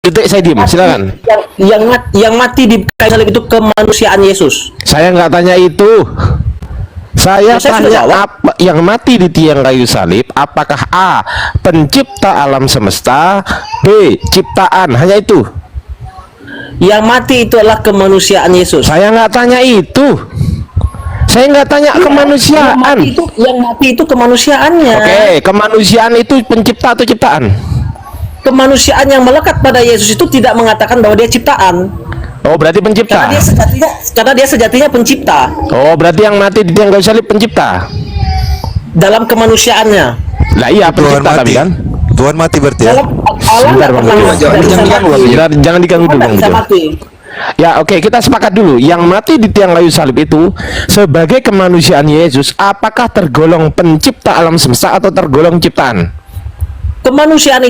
detik saya diam. Silakan. Yang mati di kayu salib itu kemanusiaan Yesus. Saya nggak tanya itu. Saya Saya tanya sudah jawab. apa yang mati di tiang kayu salib, apakah A, pencipta alam semesta, B, ciptaan, hanya itu. Yang mati itu adalah kemanusiaan Yesus. Saya nggak tanya itu. Saya nggak tanya kemanusiaan. Yang mati itu kemanusiaannya. Oke, kemanusiaan itu pencipta atau ciptaan? Kemanusiaan yang melekat pada Yesus itu tidak mengatakan bahwa dia ciptaan. Oh, berarti pencipta. Karena dia sejatinya pencipta Oh, berarti yang mati di tiang kayu salib pencipta. dalam kemanusiaannya. Lah iya, Tuhan pencipta tapi mati. kan. Tuhan mati berarti ya. Dalam Allah Sebentar, nggak Bang. pernah Jangan diganggu dulu, Bang. bisa mati. Ya, oke, kita sepakat dulu. Yang mati di tiang kayu salib itu sebagai kemanusiaan Yesus, apakah tergolong pencipta alam semesta atau tergolong ciptaan? Kemanusiaan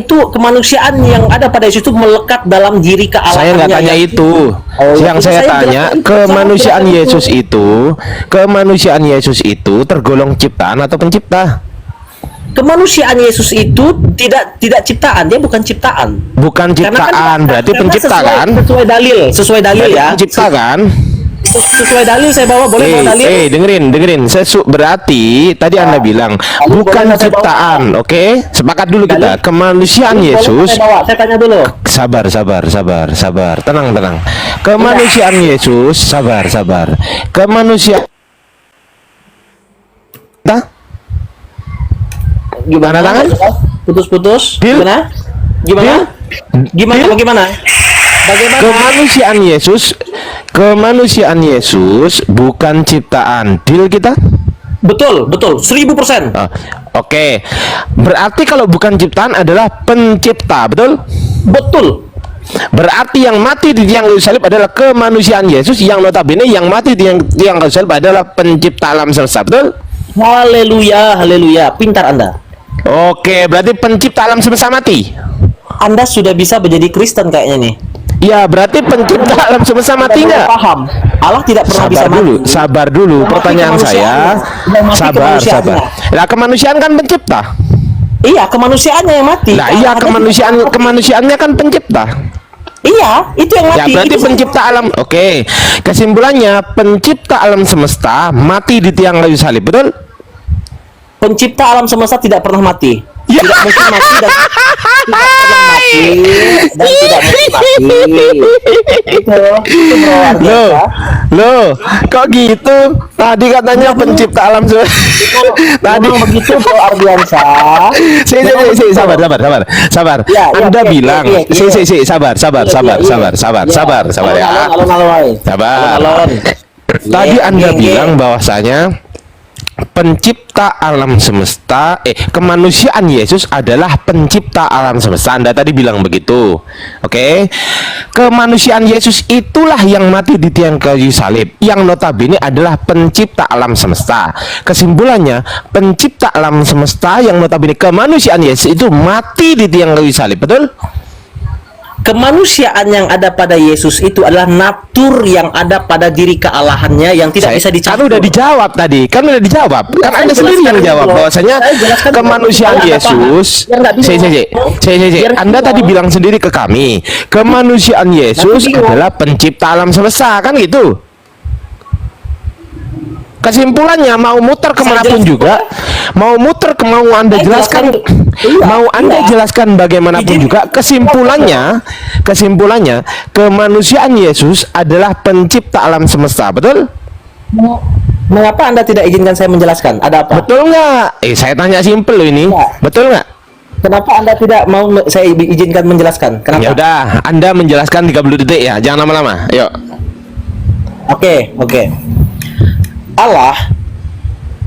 yang ada pada Yesus itu melekat dalam diri kealahannya. Saya nggak tanya itu. Yang saya tanya, kemanusiaan Yesus itu tergolong ciptaan atau pencipta? Kemanusiaan Yesus itu tidak ciptaan, dia bukan ciptaan. Bukan ciptaan, berarti karena pencipta kan? Sesuai dalil Berarti ya. pencipta kan? Sesuai dalil saya bawa, boleh bawa dalil. dengerin. Berarti tadi Anda bilang bukan ciptaan, oke? Sepakat dulu kita. Kemanusiaan Yesus. Saya tanya dulu. Sabar. Tenang. Kemanusiaan Yesus, sabar. Kemanusiaan. Gimana tangan? Putus-putus. Deal? Gimana? Deal? Bagaimana? Kemanusiaan Yesus bukan ciptaan. Deal kita? Betul, 1000%. Oke. Berarti kalau bukan ciptaan adalah pencipta, betul? Betul. Berarti yang mati di tiang kayu salib adalah kemanusiaan Yesus, yang notabene yang mati di tiang kayu salib adalah pencipta alam semesta, betul? Haleluya. Pintar Anda. Oke, berarti pencipta alam semesta mati. Anda sudah bisa menjadi Kristen kayaknya nih. Ya, berarti pencipta alam semesta mati nggak? Paham. Allah tidak pernah bisa mati. Sabar dulu. Pertanyaan saya. Sabar. Nah, kemanusiaan kan pencipta. Iya, kemanusiaannya yang mati. Nah, iya, kemanusiaannya kan pencipta. Iya, itu yang mati. Ya, berarti itu pencipta alam. Oke. Kesimpulannya, pencipta alam semesta mati di tiang kayu salib, betul? Pencipta alam semesta tidak pernah mati. Tidak mungkin mati dan tidak pernah mati dan tidak mungkin mati. Itu bro. Loh, kok gitu? Tadi katanya pencipta alam semesta. Tadi begitu bro Ardiansa. Sabar. Anda bilang, sabar ya. Sabar. Tadi Anda bilang bahwasanya pencipta alam semesta, kemanusiaan Yesus adalah pencipta alam semesta. Anda tadi bilang begitu. Oke. Kemanusiaan Yesus itulah yang mati di tiang kayu salib, yang notabene adalah pencipta alam semesta. Kesimpulannya, pencipta alam semesta yang notabene kemanusiaan Yesus itu mati di tiang kayu salib, betul? Kemanusiaan yang ada pada Yesus itu adalah natur yang ada pada diri kealahannya yang tidak bisa dicampur. Kan udah dijawab tadi. Kan Anda sendiri yang jawab bahwasanya kemanusiaan Yesus. Anda tadi bilang sendiri ke kami, kemanusiaan Yesus adalah pencipta alam semesta, kan gitu. Kesimpulannya, mau muter kemanapun juga, mau Anda jelaskan, mau Anda jelaskan bagaimanapun juga, kesimpulannya kemanusiaan Yesus adalah pencipta alam semesta, betul? Mengapa Anda tidak izinkan saya menjelaskan? Ada apa? Betul nggak? Saya tanya simpel loh ini, betul nggak? Kenapa Anda tidak mau saya izinkan menjelaskan? Kenapa? Ya udah, Anda menjelaskan 30 detik ya, jangan lama-lama. Yuk. Oke. Allah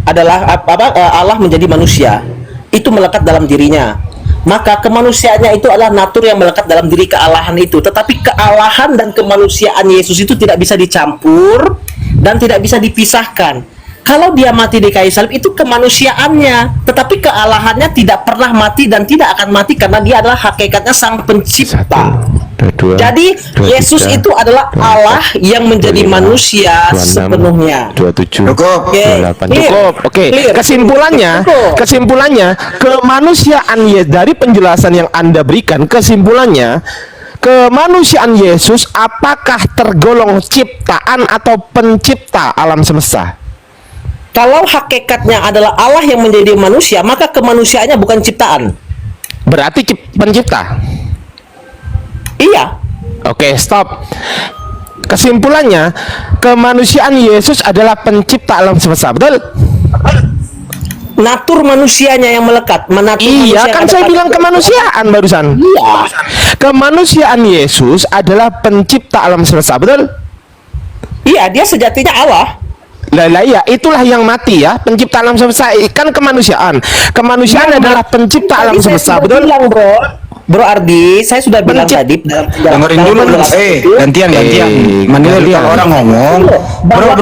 adalah Allah menjadi manusia, itu melekat dalam dirinya. Maka kemanusiaannya itu adalah natur yang melekat dalam diri kealahan itu. Tetapi kealahan dan kemanusiaan Yesus itu tidak bisa dicampur dan tidak bisa dipisahkan. Kalau dia mati di kayu salib itu kemanusiaannya, tetapi kealahannya tidak pernah mati dan tidak akan mati karena dia adalah hakikatnya sang pencipta. Jadi Yesus itu adalah Allah yang menjadi manusia sepenuhnya. 27. Cukup. Cukup. Oke. Kesimpulannya kemanusiaan dari penjelasan yang Anda berikan, kesimpulannya kemanusiaan Yesus apakah tergolong ciptaan atau pencipta alam semesta? Kalau hakikatnya adalah Allah yang menjadi manusia, maka kemanusiaannya bukan ciptaan. Berarti pencipta. Iya. Oke, stop. Kesimpulannya, kemanusiaan Yesus adalah pencipta alam semesta, betul? Natur manusianya yang melekat. Iya, kan saya bilang kemanusiaan barusan. Iya. Kemanusiaan Yesus adalah pencipta alam semesta, betul? Iya, dia sejatinya Allah. Lah ya, itulah yang mati ya, pencipta alam semesta kan kemanusiaan. Kemanusiaan adalah pencipta alam semesta, betul? Bilang, Bro Ardi, saya sudah bilang tadi. Dengerin dulu, gantian. Manuel kalau orang ngomong, bro,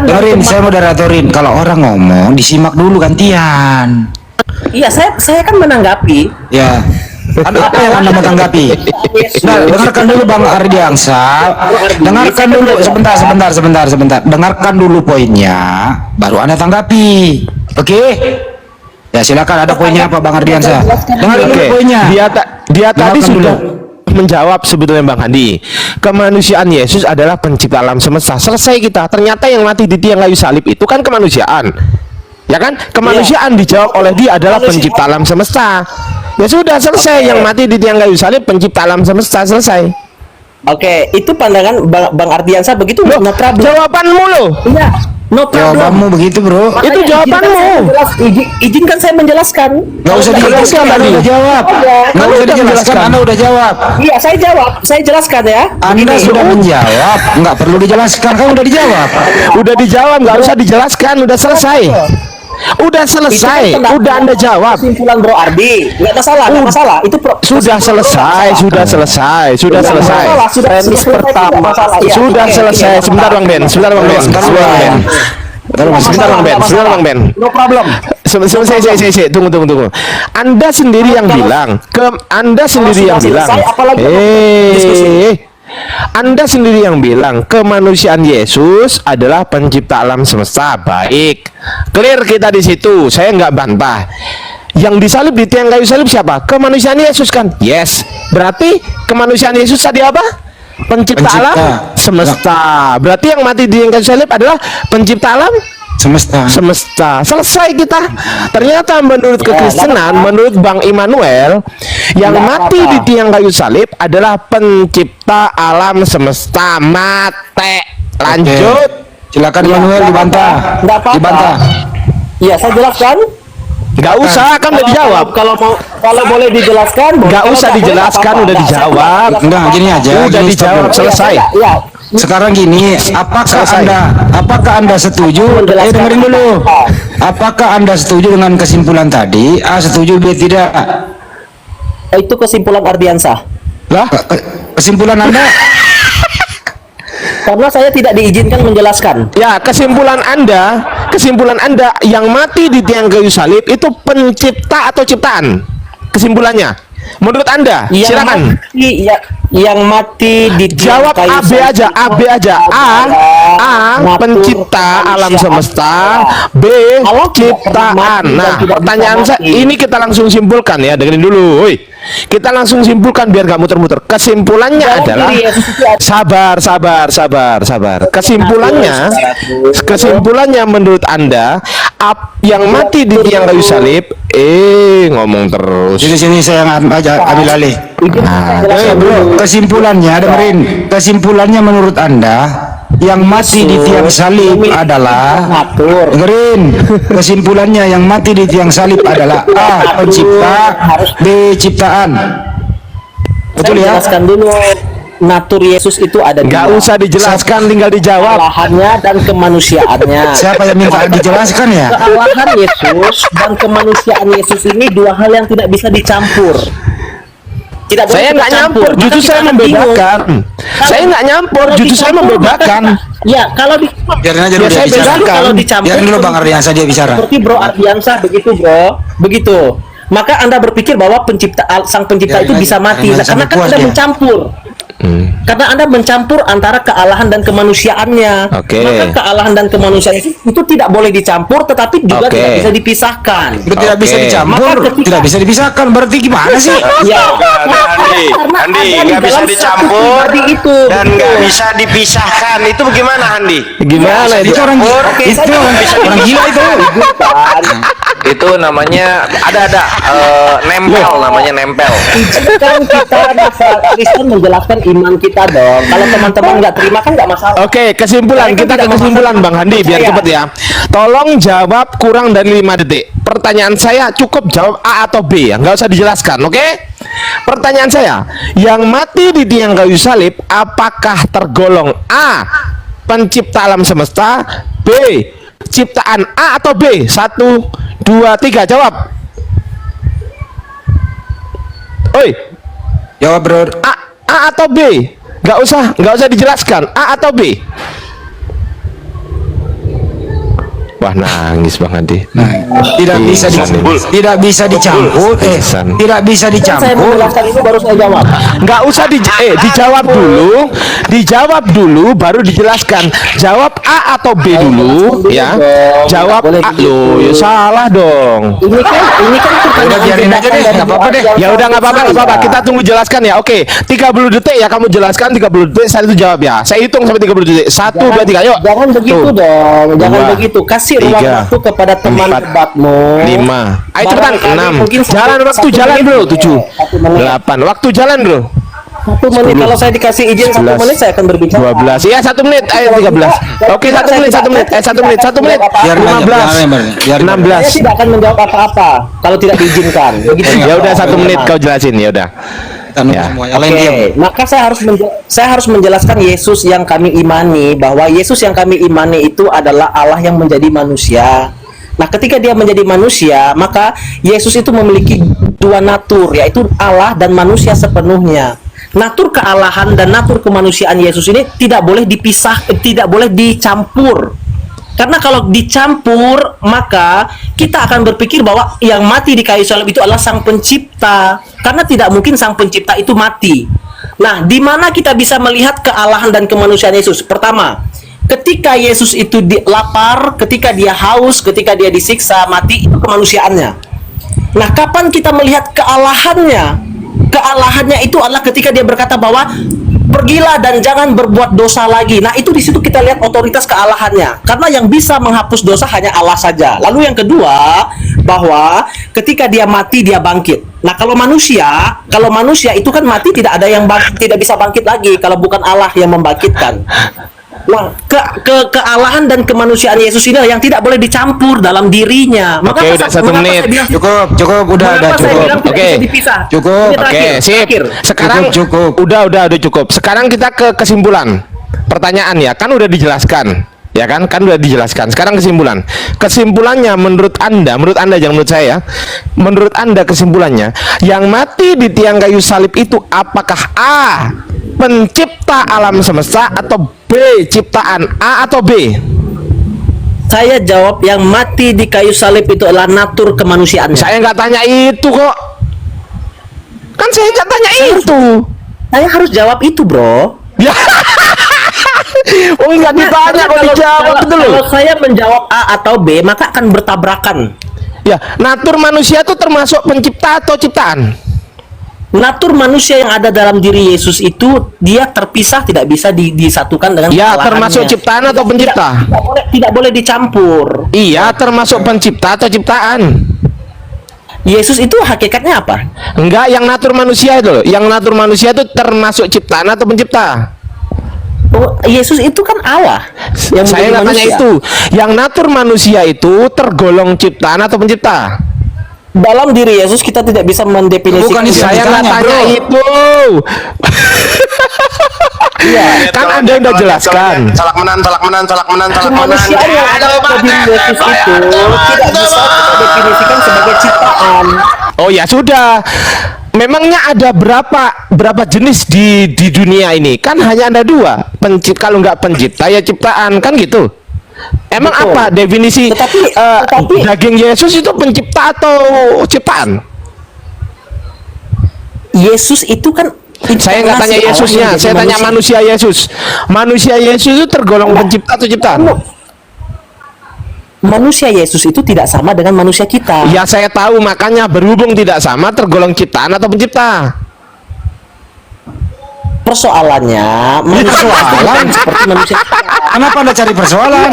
dengerin, saya moderatorin. Kalau orang ngomong, disimak dulu gantian. Iya, saya kan menanggapi. Ya. Apa yang Anda mau tanggapi? Nah, dengarkan dulu Bang Ardiansa. Dengarkan dulu sebentar. Dengarkan dulu poinnya, baru Anda tanggapi. Oke? Ya silakan, ada poinnya apa Bang Ardiansa? Dengarkan dulu poinnya. Dia tadi Dengarkan sudah dulu. menjawab sebetulnya Bang Handi. Kemanusiaan Yesus adalah pencipta alam semesta. Selesai kita. Ternyata yang mati di tiang kayu salib itu kan kemanusiaan. Ya kan? Kemanusiaan dijawab oleh dia adalah pencipta alam semesta. Ya sudah selesai. Yang mati di tiang kayu salib pencipta alam semesta, selesai. Oke, itu pandangan Bang Ardiansa begitu. Loh, no problem. jawabanmu loh. Iya, no problem. Jawabanmu begitu, bro. Makanya Itu jawabanmu. Izinkan saya menjelaskan. Nggak usah dijelaskan, Anda udah jawab. Nggak usah dijelaskan, Anda udah jawab. Iya, saya jawab. Saya jelaskan ya. Anda sudah menjawab, nggak perlu dijelaskan, kan udah dijawab. Udah dijawab, nggak usah dijelaskan, udah selesai. Udah selesai, udah Anda jawab. Kesimpulan Bro Ardi, nggak masalah. Itu Sudah selesai. Sudah selesai. Sudah selesai. Sebentar Bang Ben. Sebentar Bang Ben. No problem. Saya tunggu. Anda sendiri yang bilang, Anda sendiri yang bilang kemanusiaan Yesus adalah pencipta alam semesta. Baik, clear kita di situ. Saya nggak bantah. Yang disalib di tiang kayu salib siapa? Kemanusiaan Yesus kan? Yes. Berarti kemanusiaan Yesus tadi apa? Pencipta alam semesta. Berarti yang mati di tiang kayu salib adalah pencipta alam semesta. Selesai kita. Ternyata menurut kekristenan, menurut Bang Immanuel, yang mati di tiang kayu salib adalah pencipta alam semesta. Mate. Lanjut. Silakan Immanuel dibantah. Dibantah. Iya, saya jelaskan. Gak usah, kan udah dijawab. Kalau boleh dijelaskan, gak usah dijelaskan, udah dijawab. Enggak, gini aja. Udah dijawab, selesai. Sekarang gini, apakah Anda setuju? Dengerin dulu. Apakah Anda setuju dengan kesimpulan tadi? A, setuju, B, tidak. Itu kesimpulan Ardiansa. Lah, kesimpulan Anda? Karena saya tidak diizinkan menjelaskan. ya, kesimpulan Anda yang mati di tiang kayu salib itu pencipta atau ciptaan? Kesimpulannya. Menurut Anda, silakan. Yang mati di jawab A, B aja. A pencipta alam semesta, B ciptaan. Nah, pertanyaan saya ini kita langsung simpulkan ya, dengerin dulu. Woi, kita langsung simpulkan biar gak muter-muter. Kesimpulannya adalah sabar. Kesimpulannya menurut Anda yang mati di tiang kayu salib, ngomong terus. Sini saya ambil alih. Bro, kesimpulannya dengerin. Kesimpulannya menurut Anda yang mati di tiang salib adalah, dengerin, kesimpulannya yang mati di tiang salib adalah A, pencipta, B, ciptaan. Betul ya? Jelaskan dulu. Natur Yesus itu ada. Nggak usah dijelaskan, tinggal dijawab. Kealahannya dan kemanusiaannya. Siapa yang minta dijelaskan ya? Kealahan Yesus dan kemanusiaan Yesus ini dua hal yang tidak bisa dicampur. Saya nggak nyampur, justru saya membedakan. Saya nggak nyampur, justru saya membedakan. Ya, kalau biarin aja dulu dia bicara. Kalau dicampur, biarin dulu Bang Ardiansa dia bicara. Seperti Bro Ardiansa begitu, Bro. Begitu. Maka Anda berpikir bahwa sang pencipta itu bisa mati. Karena kan Anda mencampur. Karena Anda mencampur antara kealahan dan kemanusiaannya. Oke. Maka kealahan dan kemanusiaan itu tidak boleh dicampur, tetapi juga Oke. tidak bisa dipisahkan. Tidak bisa Oke. dicampur, Maka ketika- tidak bisa dipisahkan. Berarti gimana sih? Ya, Andi, karena Andi ada di nggak bisa dalam satu dicampur pribadi itu, dan betul. nggak bisa dipisahkan. Itu bagaimana, Andi? Gimana itu? Itu orang Oke, itu saya orang gila itu. Itu namanya ada nempel, namanya nempel. Izinkan kita masyarakat Kristen menjelaskan iman kita dong. Kalau teman-teman nggak terima kan nggak masalah. Oke, kesimpulan. Saya kan Kita ke tidak kesimpulan memaksa Bang Handi biar saya. cepet ya. Tolong jawab kurang dari 5 detik. Pertanyaan saya cukup jawab A atau B ya, nggak usah dijelaskan, oke? Pertanyaan saya, yang mati di tiang kayu salib apakah tergolong A, pencipta alam semesta, B, ciptaan A atau B? 1, 2, 3, jawab. Oi, Jawab, bro. A atau B? Nggak usah dijelaskan. A atau B? Wah, nangis Bang Handi. Tidak bisa tidak bisa dicampur. Pingsan. Tidak bisa Saya dicampur. menjelaskan itu baru saya jawab. Nggak usah dijawab dulu baru dijelaskan. Jawab A atau B dulu ya. Jawab Boleh A. begitu. Loh, ya salah dong. Ini kan pertanyaan Udah, biarin aja tindakan deh, dari nggak apa-apa orang deh. yang Ya udah nggak apa-apa, nggak apa-apa. saya. Kita tunggu jelaskan ya. Oke, 30 detik ya kamu jelaskan 30 detik. Saya itu jawab ya. Saya hitung sampai 30 detik. 1, 2, 3, yuk. Jangan begitu Tuh. dong, jangan 2, begitu. Kasih ruang 3, waktu kepada teman 4, debatmu. 5. Ayo cepetan. Barangkali 6. mungkin Jalan waktu jalan bro. 7, 8. Waktu jalan bro. 1 menit. 10, Kalau saya dikasih izin 1 menit saya akan berbicara. 12. Iya 1 menit. Ayo 13. Oke 1 menit. 1 menit. 1 menit. 1 menit. Biar banyak, 15. biar banyak, biar banyak. 16. Saya tidak akan menjawab apa-apa kalau tidak diizinkan. Begitu. Ya udah 1 menit kau jelasin ya udah. Kita nunggu Ya. semua. Yang Oke, lain diam. maka saya harus menjelaskan Yesus yang kami imani, bahwa Yesus yang kami imani itu adalah Allah yang menjadi manusia. Nah, ketika dia menjadi manusia, maka Yesus itu memiliki dua natur, yaitu Allah dan manusia sepenuhnya. Natur kealahan dan natur kemanusiaan Yesus ini tidak boleh tidak boleh dicampur. Karena kalau dicampur, maka kita akan berpikir bahwa yang mati di kayu salib itu adalah Sang Pencipta. Karena tidak mungkin Sang Pencipta itu mati. Nah, di mana kita bisa melihat kealahan dan kemanusiaan Yesus? Pertama, ketika Yesus itu lapar, ketika dia haus, ketika dia disiksa, mati, itu kemanusiaannya. Nah, kapan kita melihat kealahannya? Kealahannya itu adalah ketika dia berkata bahwa pergilah dan jangan berbuat dosa lagi. Nah, itu di situ kita lihat otoritas kealahannya. Karena yang bisa menghapus dosa hanya Allah saja. Lalu yang kedua, bahwa ketika dia mati dia bangkit. Nah, kalau manusia itu kan mati tidak ada yang tidak bisa bangkit lagi kalau bukan Allah yang membangkitkan. Nah, kealahan dan kemanusiaan Yesus ini yang tidak boleh dicampur dalam dirinya. Oke, udah 1 menit. Cukup, udah cukup. Oke. Cukup. Oke, sip. Sekarang Cukup. Udah cukup. Sekarang kita ke kesimpulan. Pertanyaan ya, kan udah dijelaskan. Ya kan udah dijelaskan. Sekarang kesimpulan. Kesimpulannya menurut Anda jangan menurut saya. Menurut Anda kesimpulannya, yang mati di tiang kayu salib itu apakah A, pencipta alam semesta, atau B, ciptaan? A atau B? Saya jawab yang mati di kayu salib itu adalah natur kemanusiaannya. Saya nggak tanya itu kok. Kan saya nggak tanya itu. Saya harus jawab itu, bro. Ya. Oh nggak ditanya kok dijawab itu loh. Kalau saya menjawab A atau B, maka akan bertabrakan. Ya, natur manusia itu termasuk pencipta atau ciptaan? Natur manusia yang ada dalam diri Yesus itu dia terpisah, tidak bisa disatukan dengan Ya, kesalahannya. termasuk ciptaan atau pencipta? Tidak boleh dicampur. Iya, termasuk pencipta atau ciptaan? Yesus itu hakikatnya apa? Enggak, yang natur manusia itu loh. Yang natur manusia itu termasuk ciptaan atau pencipta? Oh, Yesus itu kan Allah yang Saya menjadi nggak tanya manusia. itu. Yang natur manusia itu tergolong ciptaan atau pencipta? Dalam diri Yesus kita tidak bisa mendefinisikan. Bukan itu. Saya nggak ditanya, tanya bro. itu. Iya. Kan Anda udah jelaskan. Salak menang. Kemanusiaan yang ada pada diri Yesus itu tidak bisa kita definisikan sebagai ciptaan. Oh ya sudah. Memangnya ada berapa jenis di dunia ini? Kan hanya ada 2. Kalau nggak pencipta ya ciptaan, kan gitu. Emang Betul. apa definisi Tetapi- daging Yesus itu pencipta atau ciptaan? Yesus itu kan Saya nggak tanya Yesusnya, saya tanya manusia Yesus. Manusia Yesus itu tergolong pencipta atau ciptaan? Manusia Yesus itu tidak sama dengan manusia kita. Ya saya tahu, makanya berhubung tidak sama, tergolong ciptaan atau pencipta? Persoalannya, Persoalan seperti manusia kita. Kenapa Anda cari persoalan?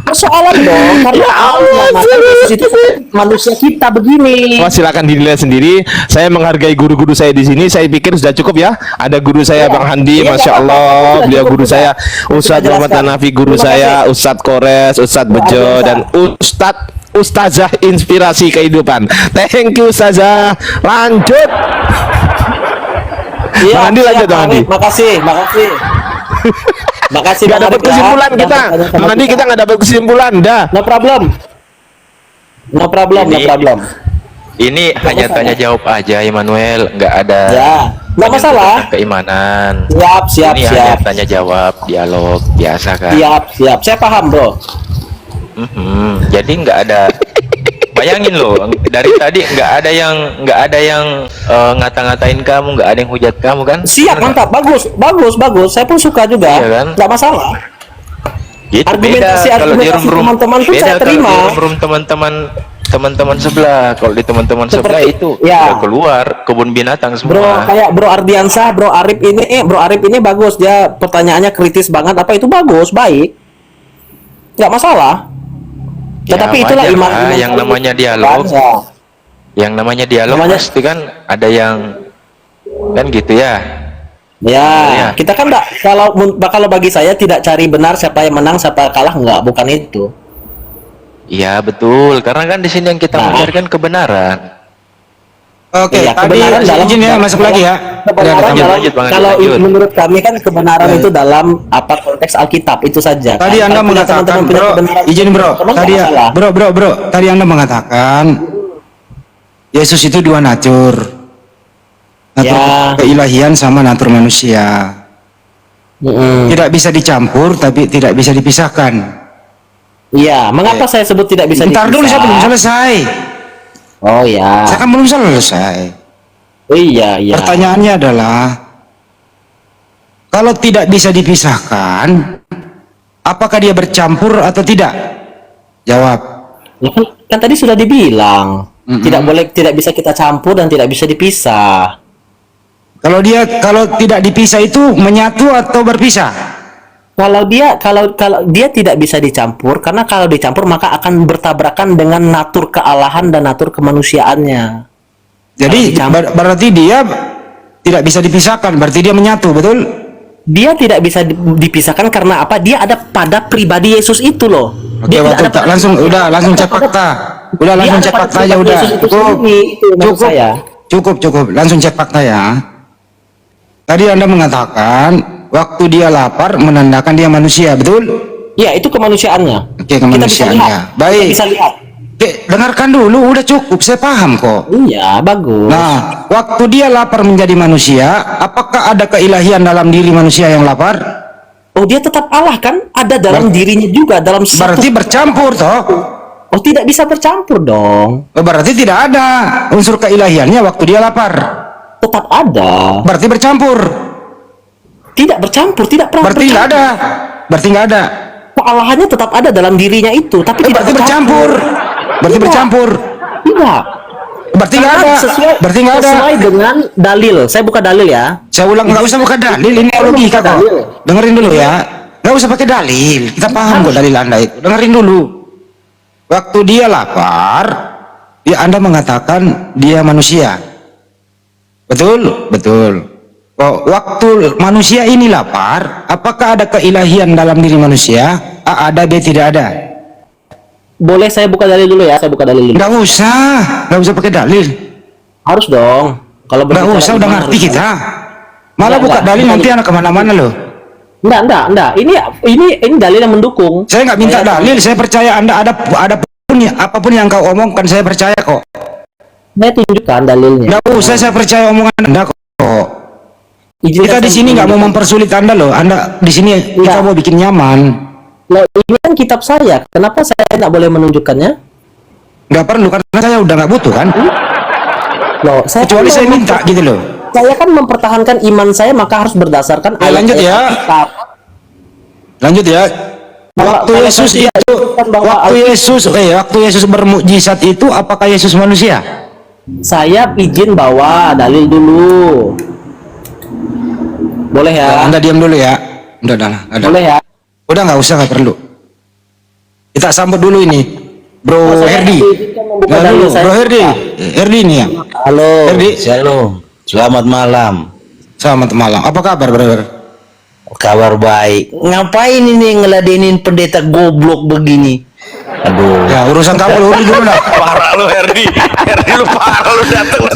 Persoalan dong, karena Allah Yesus itu manusia kita begini. Wah, silakan dinilai sendiri. Saya menghargai guru-guru saya di sini. Saya pikir sudah cukup ya. Ada guru saya Bang Handi, Iya, Masya nggak apa-apa. Allah. Sudah Beliau cukup, guru sudah. saya, Sudah Ustadz Muhammad jelaskan. Hanafi guru Terima saya, kasih. Ustadz Kores, Ustadz Bejo, biasa. dan Ustazah inspirasi kehidupan. Thank you Ustazah. Lanjut. Iya, Bang Handi lanjut, siap, Bang Handi. Makasih. Makasih. Nggak Bang dapat Arif, ya. kesimpulan kita. Udah bertanya sama Bang Handi kita nggak dapat kesimpulan. Dah. No problem. No problem. Ini hanya tanya jawab aja, Immanuel, nggak ada Ya, nggak masalah. keimanan. Siap. Ini hanya tanya jawab, dialog biasa kan. Siap. Saya paham, bro. Jadi nggak ada. Bayangin loh, dari tadi nggak ada yang ngata-ngatain kamu, nggak ada yang hujat kamu kan? Siap, Bener mantap, bagus. Saya pun suka juga. Iya kan? Nggak masalah. nggak? Gitu, Argumentasi kalau di room teman-teman pun beda saya kalau terima. di room teman-teman sebelah. Kalau di teman-teman sebelah Seperti- itu ya. udah keluar kebun binatang Bro, semua. kayak Bro Ardiansah, Bro Arif ini bagus. Dia pertanyaannya kritis banget. Apa itu bagus, baik. Nggak masalah. Ya, Tetapi itulah wajar iman. lah, yang namanya dialog. Ya. Yang namanya dialog pasti kan ada yang kan gitu ya. Ya, kita kan kalau bagi saya tidak cari benar siapa yang menang, siapa kalah, enggak, bukan itu. Iya betul, karena kan di sini yang kita Nah. mencarikan kebenaran. Oke, Iya, tadi kebenaran dalam- izin ya masuk lagi ya. Kebenaran lanjut, dalam- lanjut, Bang, kalau lanjut. menurut kami kan kebenaran itu dalam apa konteks Alkitab itu saja. Tadi Kan? Anda Kalau punya mengatakan, teman-teman punya bro, kebenaran, izin bro, teman-teman tadi nggak masalah. bro, tadi Anda mengatakan Yesus itu dua natur, natur Ya. keilahian sama natur manusia, tidak bisa dicampur tapi tidak bisa dipisahkan. Iya, mengapa saya sebut tidak bisa Bentar dulu, saya belum selesai. Oh ya. Saya kan belum selesai. Oh iya. Pertanyaannya adalah, kalau tidak bisa dipisahkan, apakah dia bercampur atau tidak? Jawab. Kan tadi sudah dibilang, tidak bisa kita campur dan tidak bisa dipisah. Kalau tidak dipisah itu menyatu atau berpisah? Kalau dia tidak bisa dicampur, karena kalau dicampur maka akan bertabrakan dengan natur kealahan dan natur kemanusiaannya. Jadi berarti dia tidak bisa dipisahkan, berarti dia menyatu, betul? Dia tidak bisa dipisahkan karena apa? Dia ada pada pribadi Yesus itu loh. Oke, Dia waktu tidak ada langsung cek fakta. Udah langsung ada cek pada fakta aja pribadi udah. Yesus itu sendiri, itu maksud saya. Cukup. Langsung cek fakta ya. Tadi Anda mengatakan waktu dia lapar menandakan dia manusia, betul? Ya, itu kemanusiaannya. Oke, kemanusiaannya. Baik. Kita bisa lihat. Oke, dengarkan dulu, udah cukup, saya paham kok. Iya, bagus. Nah, waktu dia lapar menjadi manusia, apakah ada keilahian dalam diri manusia yang lapar? Oh, dia tetap Allah kan? Ada dalam dirinya juga, dalam satu. Berarti bercampur toh? Oh, tidak bisa bercampur dong. Berarti tidak ada unsur keilahiannya waktu dia lapar. Tetap ada. Berarti bercampur. Tidak bercampur, tidak pernah Berarti nggak ada. Berarti nggak ada. Kealahannya tetap ada dalam dirinya itu, tapi tidak Berarti bercampur. Berarti Tidak. bercampur. Tidak. Berarti nggak ada. Berarti nggak ada. Sesuai dengan dalil. Saya buka dalil ya. Saya ulang, nggak usah pakai dalil, ini logika kok. Dengerin dulu ya. Nggak usah pakai dalil. Kita paham kok dalil Anda itu. Dengerin dulu. Waktu dia lapar, Anda mengatakan dia manusia. Betul? Betul. Waktu manusia ini lapar, apakah ada keilahian dalam diri manusia? A ada, B tidak ada. Boleh saya buka dalil dulu ya? Saya buka dalil dulu. Nggak usah pakai dalil. Harus dong. Kalau Nggak berbicara usah, udah iman ngerti harus kita. ada. Malah buka Enggak. dalil nanti anak kemana-mana loh. Enggak. Ini dalil yang mendukung. Saya nggak minta dalil, saya percaya Anda ada pun ya, apapun yang kau omongkan saya percaya kok. Saya tunjukkan dalilnya. Nggak usah, saya percaya omongan Anda kok. Izinkan Kita di saya sini nggak mau menunjukkan. mempersulit Anda loh. Anda di sini kita Nggak. mau bikin nyaman. Loh, ini kan kitab saya. Kenapa saya tidak boleh menunjukkannya? Nggak perlu karena saya udah nggak butuh kan. Loh, saya Kecuali kan saya mau minta gitu loh. saya kan mempertahankan iman saya, maka harus berdasarkan lanjut ya. Alkitab. Lanjut ya. Waktu Kalau Yesus tidak itu, disebutkan bahwa waktu Yesus bermukjizat itu, apakah Yesus manusia? Saya izin bawa dalil dulu. Boleh ya? Anda diam dulu ya. Udah. Boleh ya? Udah nggak usah, nggak perlu. Kita sambut dulu ini, Bro Saya Herdi. diizinkan membuka Nggak dalil dulu, saya. Bro Herdi. Herdi ini ya. Halo, Herdi. shalom. Selamat malam. Selamat malam. Apa kabar, brother? Kabar baik. Ngapain ini ngeladenin pendeta goblok begini? Aduh. Ya, urusan kamu lu dulu dah. Parah lu Herdi lu parah lu datang.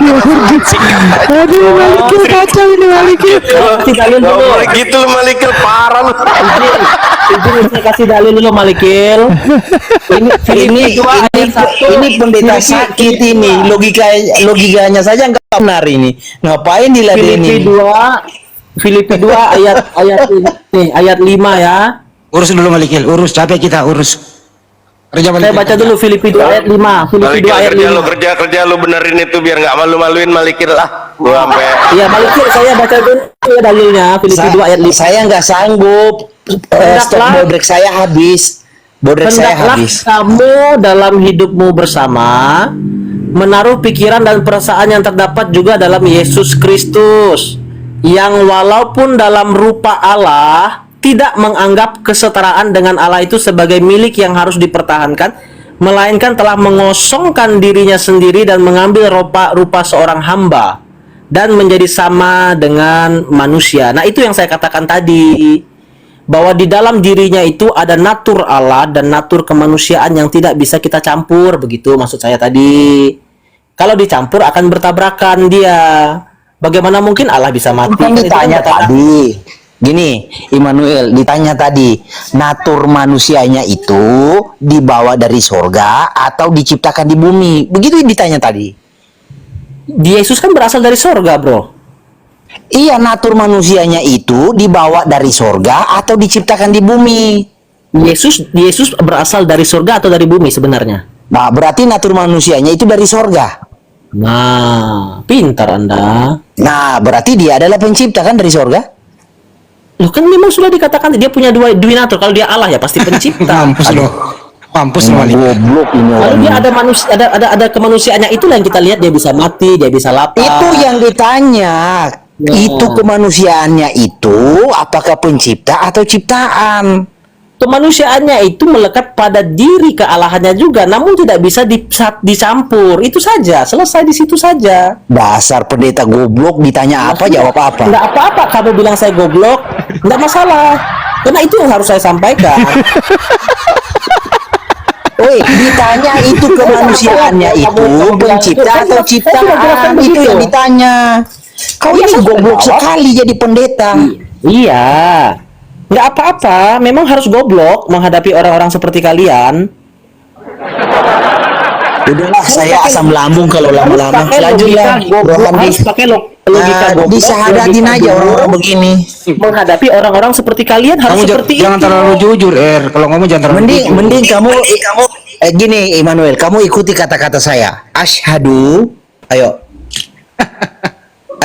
Aduh, Malikil kacau ini Malikil. Kasih dalil dulu. Gitu lu Malikil parah lu. Izin saya kasih dalil dulu Malikil. Ini pendeta sakit ini. Logikanya saja nggak benar ini. Ngapain Filipi diladenin? 2 ayat 5 ya. Urus dulu Malikil, urus, capek kita urus. Kerja Saya baca dulu Filipi 2 ayat 5. Filipi 2 ayat 5. kerja lu benerin itu biar nggak malu-maluin Malikil lah. Gua sampai Iya, Malikil saya baca dulu ya dalilnya Filipi 2 ayat 5. Saya nggak sanggup. Stok bodrek saya habis. Hendaklah kamu dalam hidupmu bersama menaruh pikiran dan perasaan yang terdapat juga dalam Yesus Kristus, yang walaupun dalam rupa Allah tidak menganggap kesetaraan dengan Allah itu sebagai milik yang harus dipertahankan, melainkan telah mengosongkan dirinya sendiri dan mengambil rupa seorang hamba dan menjadi sama dengan manusia. Nah, itu yang saya katakan tadi, bahwa di dalam dirinya itu ada natur Allah dan natur kemanusiaan yang tidak bisa kita campur, begitu maksud saya tadi. Kalau dicampur akan bertabrakan dia. Bagaimana mungkin Allah bisa mati? Kan ditanya tadi, gini, Immanuel ditanya tadi, natur manusianya itu dibawa dari sorga atau diciptakan di bumi? Begitu ditanya tadi. Yesus kan berasal dari sorga, bro. Iya, natur manusianya itu dibawa dari sorga atau diciptakan di bumi? Yesus berasal dari sorga atau dari bumi sebenarnya? Nah, berarti natur manusianya itu dari sorga. Nah, pintar Anda. Nah, berarti dia adalah pencipta kan dari sorga? Loh, kan memang sudah dikatakan dia punya dua natur. Kalau dia Allah ya pasti pencipta. Mampus lo. Mampus lo Malikil. Goblok ini Lalu orang. dia ada manusia, ada kemanusiaannya, itulah yang kita lihat, dia bisa mati, dia bisa lapar. Itu yang ditanya. Ya. Itu kemanusiaannya itu apakah pencipta atau ciptaan? Kemanusiaannya itu melekat pada diri kealahannya juga, namun tidak bisa dicampur. Itu saja, selesai di situ saja. Dasar pendeta goblok, ditanya apa jawab apa? Enggak apa-apa kamu bilang saya goblok, enggak masalah. Karena itu yang harus saya sampaikan. Woi, ditanya itu kemanusiaannya itu pencipta atau ciptaan, itu yang ditanya. Kau ini goblok sekali jadi pendeta. Iya. Nggak apa-apa, memang harus goblok menghadapi orang-orang seperti kalian. Udahlah, saya asam lambung kalau lama-lama. Selanjutnya, Harus pakai logika goblok. disahadatin logika aja goblok. orang-orang begini. Menghadapi orang-orang seperti kalian harus Kamu seperti jangan itu. terlalu jujur, Kalau ngomong jangan terlalu jujur. Mending kamu gini, Immanuel, kamu ikuti kata-kata saya. Asyhadu, ayo.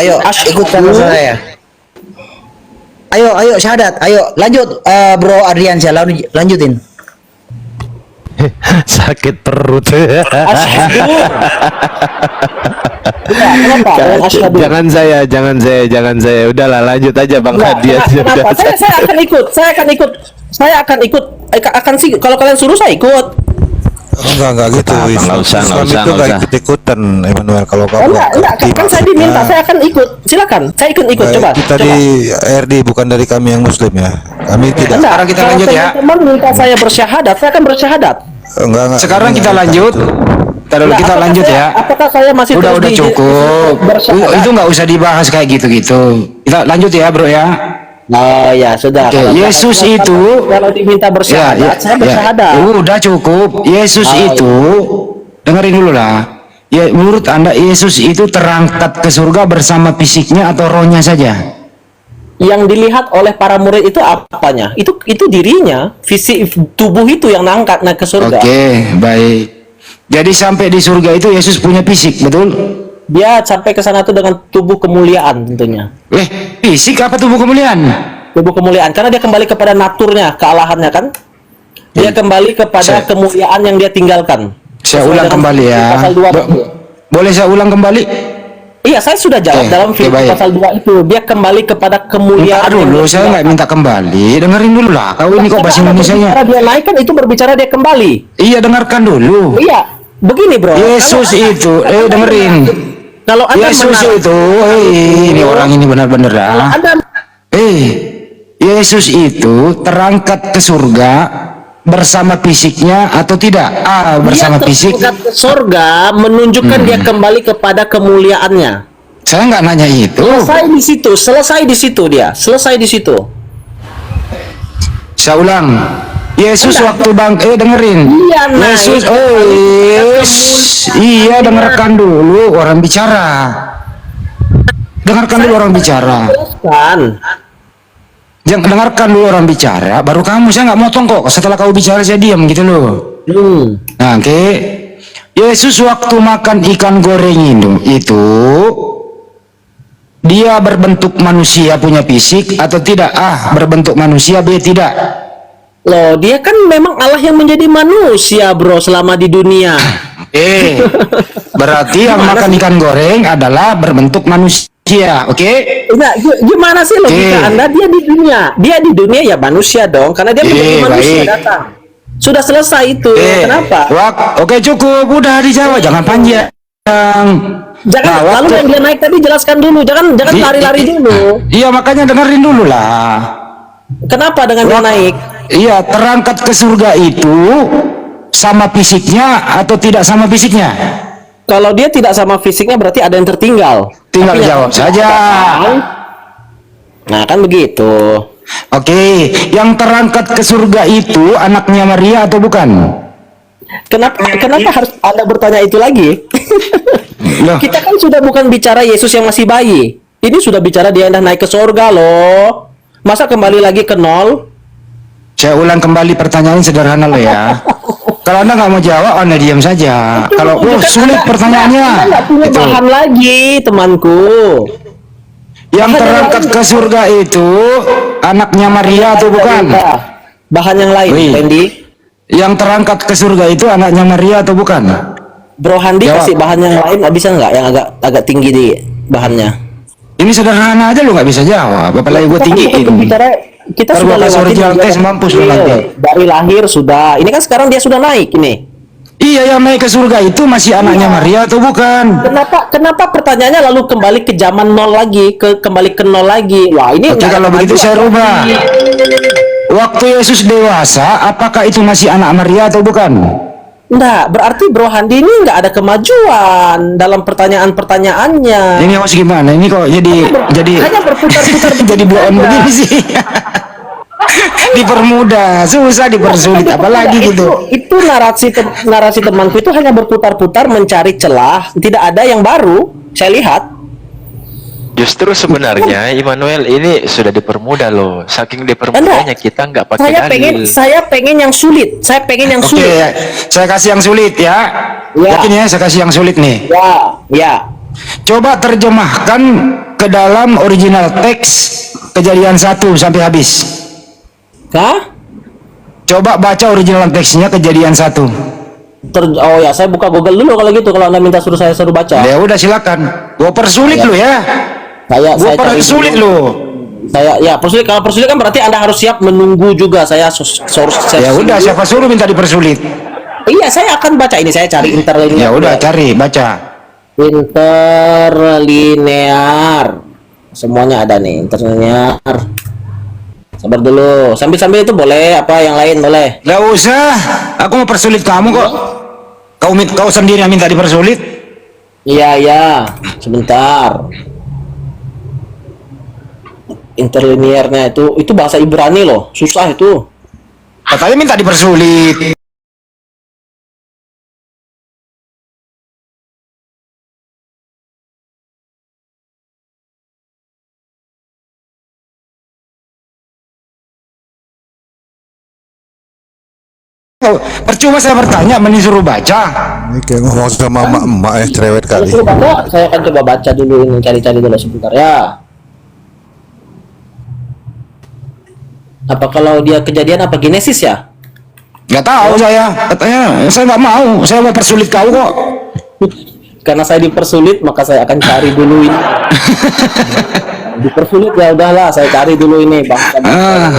Ayo, ikut kata saya. Ayo, syahadat. Ayo, lanjut, Bro Adriansyah, lanjutin. Sakit perut. Asyhadu. Ya, kenapa? Asyhadu. Jangan saya. Udahlah, lanjut aja Bang Enggak, Hadiah. kenapa? Saya akan ikut. Akan sih, kalau kalian suruh saya ikut. Enggak gitu. Nggak usah. Itu nggak ikut-ikutan, Emmanuel. Kalau kamu Enggak, kan saya diminta, saya akan ikut. Silakan, saya ikut. Coba. Kita di RD, bukan dari kami yang Muslim ya. Kami tidak. Sekarang kita Kalau lanjut ya. teman-teman minta saya bersyahadat, saya akan bersyahadat. Enggak. Sekarang kita lanjut. Nah, Kita lanjut ya. Apakah saya masih Udah terus cukup. bersyahadat? Itu nggak usah dibahas kayak gitu-gitu. Kita lanjut ya, Bro ya. Oh ya, sudah. Oke, Yesus itu kalau diminta bersyahadat, saya bersyahadat. Udah cukup. Yesus itu dengerin dulu lah. Ya, menurut Anda Yesus itu terangkat ke surga bersama fisiknya atau rohnya saja? Yang dilihat oleh para murid itu apanya? Itu dirinya, fisik tubuh itu yang naik ke surga. Oke, baik. Jadi sampai di surga itu Yesus punya fisik, betul? Dia sampai ke sana tuh dengan tubuh kemuliaan tentunya. Fisik apa tubuh kemuliaan? Tubuh kemuliaan karena dia kembali kepada naturnya, kealahannya kan. Dia kembali kepada kemuliaan yang dia tinggalkan. Saya Sesuai ulang dengan kembali ya. Pasal 2 Boleh saya ulang kembali? Iya, saya sudah jawab dalam Filipi baik. pasal 2 itu. Dia kembali kepada kemuliaan. Bentar dulu, saya nggak minta kembali. Dengerin dulu lah. Kau ini kok bahasa Indonesianya? Karena dia naik kan itu berbicara dia kembali. Iya, dengarkan dulu. Iya, begini bro. Yesus itu, dengerin. Kalau Anda Yesus menarik- itu, ini orang ini benar-benar kalau dah. Anda Yesus itu terangkat ke surga bersama fisiknya atau tidak? Bersama dia fisik. terangkat ke surga menunjukkan dia kembali kepada kemuliaannya. Saya nggak nanya itu. Selesai di situ dia. Selesai di situ. Saya ulang. Yesus Enggak. waktu dengerin. Iya, naik Yesus, ke iya dengarkan dulu orang bicara. Dengarkan dulu orang bicara. Kan. Jangan dengarkan dulu orang bicara. Baru kamu, saya nggak motong kok. Setelah kau bicara saya diam gitu loh. Nah, oke. Yesus waktu makan ikan goreng itu dia berbentuk manusia punya fisik atau tidak? Berbentuk manusia, B tidak. Loh, dia kan memang Allah yang menjadi manusia, bro, selama di dunia. Berarti yang makan ikan goreng adalah berbentuk manusia, oke? Nah, gimana sih logika Anda? Dia di dunia ya manusia dong, karena dia menjadi manusia baik. datang. Sudah selesai itu. Kenapa? Oke, cukup, udah dijawab, jangan panjang. Jangan, lalu yang dia naik tadi jelaskan dulu, jangan lari-lari dulu. Iya, makanya dengerin dulu lah. Kenapa dengan dia naik? Iya, terangkat ke surga itu sama fisiknya atau tidak sama fisiknya? Kalau dia tidak sama fisiknya berarti ada yang tertinggal. Tinggal Tapi jawab saja. Nah, kan begitu. Oke, yang terangkat ke surga itu anaknya Maria atau bukan? Kenapa harus Anda bertanya itu lagi? Loh. Kita kan sudah bukan bicara Yesus yang masih bayi. Ini sudah bicara dia yang naik ke surga loh. Masa kembali lagi ke nol? Saya ulang kembali pertanyaan sederhana loh ya. Kalau Anda nggak mau jawab, Anda diam saja. Kalau sulit pertanyaannya. Anda nggak punya Itu. bahan lagi, temanku. Yang terangkat ke surga itu anaknya Maria atau bukan? Bahan yang lain, Wih. Randy. Yang terangkat ke surga itu anaknya Maria atau bukan? Bro Handi Jawab. kasih bahan yang lain, bisa nggak? Yang agak tinggi di bahannya. Ini sederhana aja lo nggak bisa jawab. Apalagi gue tinggiin. Kita Ntar sudah gua kasih lewatin original dia. tes, mampus lu Iya, nanti. dari lahir sudah. Ini kan sekarang dia sudah naik ini. Iya, yang naik ke surga itu masih anaknya Maria atau bukan? Kenapa pertanyaannya lalu kembali ke zaman nol lagi, kembali ke nol lagi? Wah, ini Oke, nggak ada kalau begitu kemajuan. saya rubah. Waktu Yesus dewasa, apakah itu masih anak Maria atau bukan? Enggak, berarti Bro Handi ini nggak ada kemajuan dalam pertanyaan-pertanyaannya. Ini harus gimana? Ini kok jadi Hanya berputar-putar jadi bloon saja. begini sih. Dipermudah, susah dipersulit, apalagi gitu. Itu narasi temanku itu hanya berputar-putar mencari celah, tidak ada yang baru. Saya lihat. Justru sebenarnya Immanuel ini sudah dipermudah loh. Saking dipermudahnya kita nggak pakai dalil. Saya pengen yang sulit. Saya pengen yang Oke, sulit. saya kasih yang sulit ya. Ya. Yakin ya, saya kasih yang sulit nih. Ya. Coba terjemahkan ke dalam original teks Kejadian 1 sampai habis. Hah? Coba baca original teksnya Kejadian 1. Oh ya, saya buka Google dulu kalau gitu. Kalau Anda minta saya suruh baca. Ya udah silakan. Gua persulit lu ya. Gua Saya cari persulit dulu. lu. Persulit. Kalau persulit kan berarti Anda harus siap menunggu juga. Saya Ya udah, siapa suruh minta dipersulit? Iya, saya akan baca ini. Saya cari interlinear. Ya udah, cari, baca. Interlinear. Semuanya ada nih, interlinear. Sabar dulu. Sambil-sambil itu boleh apa yang lain boleh. Gak usah, aku mau persulit kamu kok. Kau sendiri yang minta dipersulit. Iya. Sebentar. Interlinearnya itu bahasa Ibrani loh. Susah itu. Katanya minta dipersulit. Percuma saya bertanya, mending suruh baca. Ini kayak ngomong sama emak-emak cerewet kali. Suruh baca, saya akan coba baca dulu ini, cari-cari dulu sebentar ya. Apa kalau dia Kejadian apa Genesis ya? Nggak tahu saya, katanya saya nggak mau, saya mau persulit kau kok. Karena saya dipersulit, maka saya akan cari dulu ini. Dipersulit ya udahlah, saya cari dulu ini bang.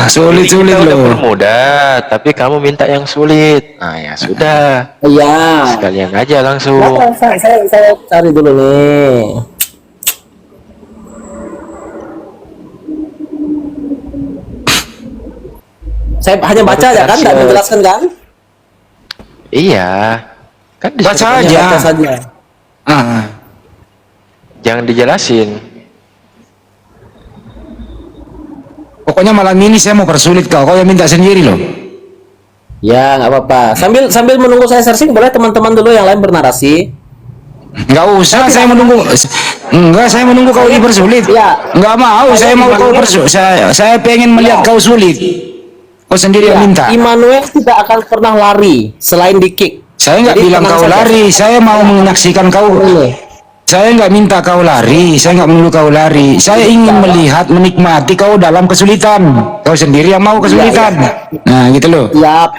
Sulit-sulit Kita udah loh. permudah, tapi kamu minta yang sulit. Nah ya sudah, Iya. sekalian aja langsung. Nah, saya cari dulu nih. Saya hanya baca aja kan, nggak menjelaskan kan? Iya, kan Baca disuruh Hanya aja. baca saja. jangan dijelasin. Pokoknya malam ini saya mau persulit kau yang minta sendiri loh. Ya nggak apa-apa. Sambil menunggu saya searching, boleh teman-teman dulu yang lain bernarasi. Nggak usah, saya menunggu. Enggak, saya menunggu kau dipersulit. Iya. Nggak mau, saya mau kau persulit. Saya pengen melihat kau sulit. Kau sendiri yang minta. Immanuel tidak akan pernah lari selain di kick. Saya nggak Jadi bilang tenang kau saja. lari, saya mau menyaksikan kau. Saya nggak minta kau lari, saya nggak menunggu kau lari. Saya ingin melihat, menikmati kau dalam kesulitan. Kau sendiri yang mau kesulitan. Nah, gitu loh. Siap.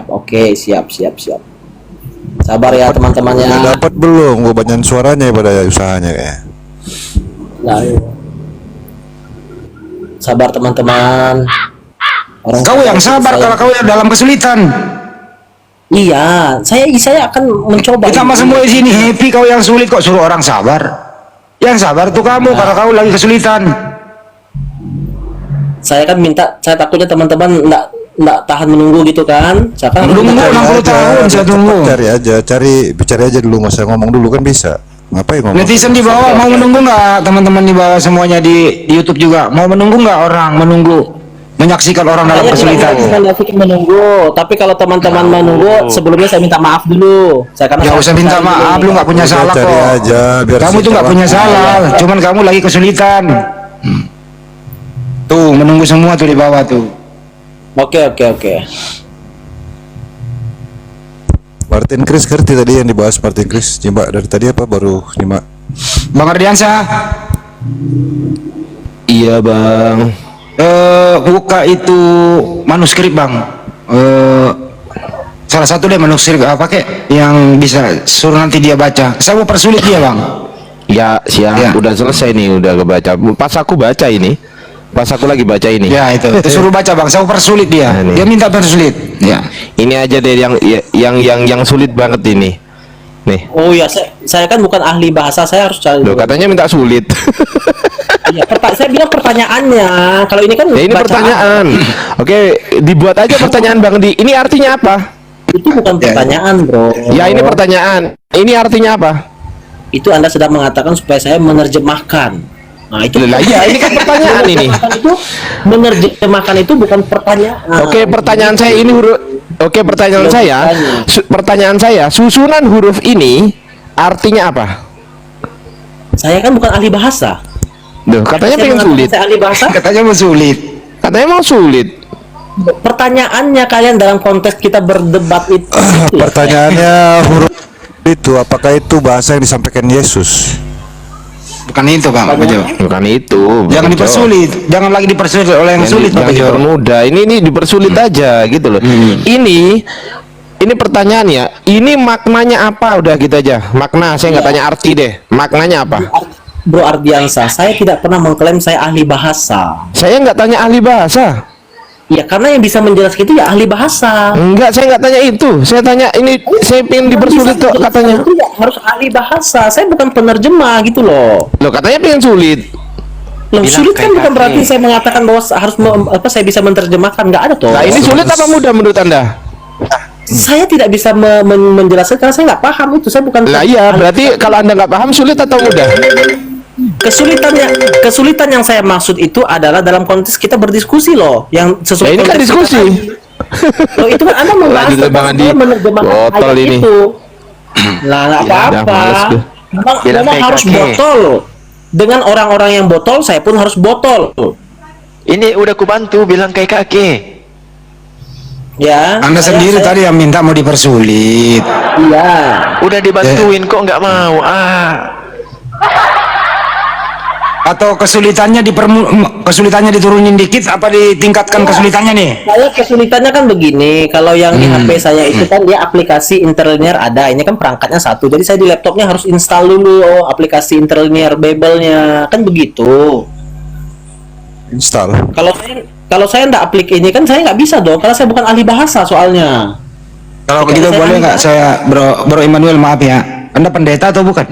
Oke, siap. Sabar ya teman-temannya. Udah dapat belum? Gue banyain suaranya pada usahanya kayak. Nah, sabar teman-teman. Kau yang sabar kalau kau yang dalam kesulitan. Iya, saya akan mencoba. Kita mah semua di sini happy, kau yang sulit kok suruh orang sabar. Yang sabar tuh kamu kalau kau lagi kesulitan. Saya kan minta, saya takutnya teman-teman enggak tahan menunggu gitu kan. Saya kan Menunggu 60 tahun saya tunggu. Cari aja dulu, nggak usah ngomong dulu kan bisa. Ngapain ngomong? Netizen di bawah mau menunggu nggak? Teman-teman di bawah semuanya di YouTube juga mau menunggu nggak orang menunggu menyaksikan orang dalam kesulitan? Saya menunggu, tapi kalau teman-teman menunggu, sebelumnya saya minta maaf dulu. Nggak usah minta maaf, lu nggak punya Udah, salah cari kok. aja, biar Kamu tuh nggak punya salah, cuman kamu lagi kesulitan. Tuh menunggu semua tuh di bawah tuh. Oke. Martin Chris ngerti tadi yang dibahas Martin Chris. Nyimak dari tadi apa baru nyimak? Bang Ardiansyah, Iya bang. buka itu manuskrip bang. Salah satu deh manuskrip apa kek yang bisa suruh nanti dia baca. Saya mau persulit dia bang. Ya siap, Ya. udah selesai nih, udah kebaca. Pas aku baca ini, pas aku lagi baca ini. Ya itu suruh baca bang. Saya mau persulit dia. Nah, nih. Dia minta persulit. Ya. Ini aja deh yang sulit banget ini. Nih, Oh ya, saya kan bukan ahli bahasa, saya harus cari. loh katanya minta sulit. Iya, saya bilang pertanyaannya. Kalau ini kan Ya ini bacaan. pertanyaan. Oke, dibuat aja pertanyaan Bang Di. Ini artinya apa? Itu bukan pertanyaan, bro. Ya ini pertanyaan. Ini artinya apa? Itu Anda sedang mengatakan supaya saya menerjemahkan. Nah, itu Lah iya, ini kan pertanyaan ini. Menerjemahkan itu bukan pertanyaan. Oke, pertanyaan saya ini Oke, pertanyaan saya. Pertanyaan saya, susunan huruf ini artinya apa? Saya kan bukan ahli bahasa. Duh, katanya Saya pengen mengatakan sulit. Saya ahli bahasa. Katanya mau sulit. Katanya emang sulit. Pertanyaannya kalian dalam konteks kita berdebat itu. Pertanyaannya huruf itu apakah itu bahasa yang disampaikan Yesus? Bukan itu bang. Pak Jo. Bukan itu. Jangan Bang Jo. dipersulit. Jangan lagi dipersulit oleh yang sulit Jangan Pak Jo. dipermudah. Ini dipersulit aja gitu loh. Ini pertanyaannya. Ini maknanya apa? Udah gitu aja. Makna. Saya nggak tanya arti deh. Maknanya apa? Bro Ardiansa, saya tidak pernah mengklaim saya ahli bahasa. Saya nggak tanya ahli bahasa. Ya karena yang bisa menjelaskan itu ya ahli bahasa. Enggak, saya nggak tanya itu. Saya tanya ini. Saya pengen dipersulit kok katanya. Itu ya harus ahli bahasa. Saya bukan penerjemah gitu loh. Loh katanya pengen sulit. Loh, Bilang sulit kan kayak bukan kaki. berarti saya mengatakan bahwa harus saya bisa menerjemahkan, nggak ada toh. Nah ini sulit apa mudah menurut Anda? Saya tidak bisa menjelaskan karena saya nggak paham itu. Saya bukan. Lah iya, berarti kalau Anda nggak paham sulit atau mudah? Kesulitan yang saya maksud itu adalah dalam konteks kita berdiskusi loh, yang sesuai Nah, ini kan konteks kita diskusi. Loh, itu kan Anda membahas Lanjut, Bang tentang Andi. saya menerjemahkan Botol ayat ini. itu. Lah nggak Udah apa-apa. males gue. Bilang Memang kayak harus kakek. botol. Dengan orang-orang yang botol, saya pun harus botol. Ini udah ku bantu bilang kayak kakek. Ya. Anda sendiri tadi yang minta mau dipersulit. Iya. Udah dibantuin kok nggak mau. Atau kesulitannya kesulitannya diturunin dikit apa ditingkatkan kesulitannya nih? Saya kesulitannya kan begini, kalau yang di HP saya itu kan dia aplikasi interlinear ada, ini kan perangkatnya satu, jadi saya di laptopnya harus install dulu aplikasi interlinear Babel-nya, kan begitu. Install. Kalau saya nggak aplik ini kan saya nggak bisa dong, karena saya bukan ahli bahasa soalnya. Kalau begitu boleh nggak saya Bro Immanuel, maaf ya, Anda pendeta atau bukan?